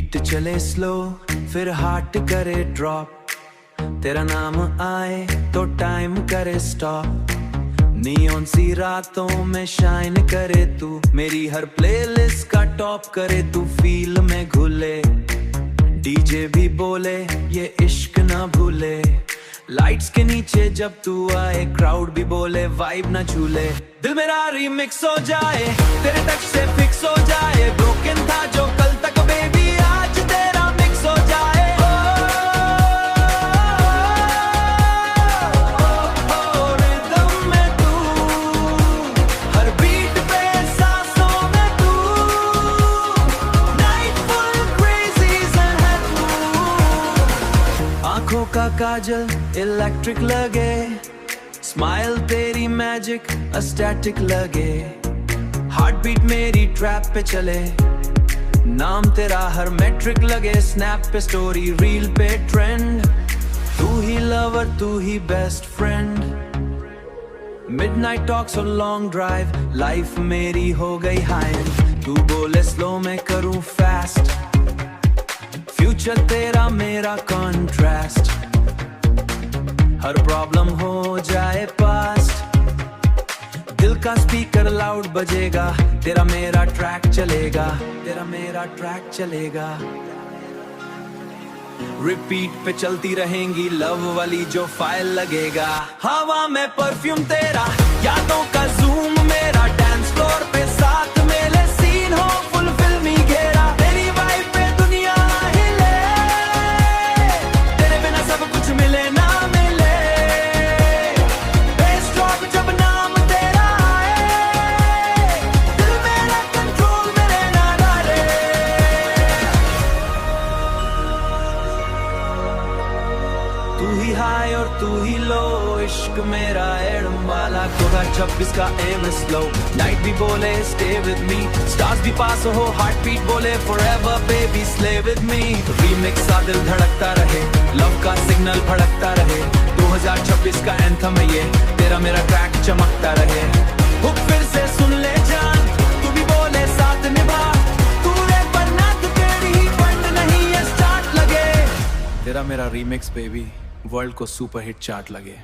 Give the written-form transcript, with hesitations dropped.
Beat चले slow फिर heart करे ड्रॉप, तेरा नाम आए तो टाइम करे स्टॉप। नियॉन सी रातों में शाइन करे तू, मेरी हर प्लेलिस्ट का टॉप करे तू। फील में घुले डीजे भी बोले ये इश्क ना भूले, लाइट्स के नीचे जब तू आए क्राउड भी बोले वाइब ना झूले। दिल मेरा रीमिक्स हो जाए तेरे टच से फिक्स हो जाए, ब्रोकन था जो कल तक बेबी आज तेरा मिक्स हो जाए। रिदम में तू हर बीट पे सांसों में तू, नाइट फुल क्रेजी है तू। आंखों का काजल इलेक्ट्रिक लगे, स्माइल तेरी मैजिक अस्टैटिक लगे। हार्ट बीट मेरी ट्रैप पे चले, नाम तेरा हर मैट्रिक लगे। स्नैप पे स्टोरी रील पे ट्रेंड, तू ही लवर तू ही बेस्ट फ्रेंड। मिडनाइट टॉक्स और लॉन्ग ड्राइव लाइफ मेरी हो गई हाई, तू बोले स्लो में करूं फास्ट। फ्यूचर तेरा मेरा कॉन्ट्रास्ट, हर प्रॉब्लम हो जाए पास्ट। दिल का स्पीकर लाउड बजेगा, तेरा मेरा ट्रैक चलेगा, तेरा मेरा ट्रैक चलेगा। रिपीट पे चलती रहेंगी लव वाली जो फाइल लगेगा। हवा में परफ्यूम तेरा, यादों का जूम मेरा, डांस फ्लोर पे साथ मेरे सीन हो फुल फिल्मी घेरा। तेरी वाइब पे दुनिया हिले, तेरे बिना सब कुछ मिले ना मिले। बेस ड्रॉप जब नाम तेरा आए, दिल मेरा कंट्रोल मेरे ना डाले। तू ही हाई और तू ही लो, इश्क मेरा एडम वाला। 2026 का एम स्लो, नाइट भी बोले स्टे विद मी, स्टार्स भी पास हो हार्ट बीट बोले forever baby slay with me। Remix सा दिल धड़कता रहे, लव का सिग्नल भड़कता रहे। 2026 का एंथम है ये, तेरा मेरा ट्रैक चमकता रहे। हुक फिर से सुन ले जान, तू भी बोले साथ निभा। तू रे बनना तू तेरी बंद नहीं ये स्टार्ट लगे। तेरा मेरा रीमिक्स बेबी वर्ल्ड को सुपर हिट चार्ट लगे।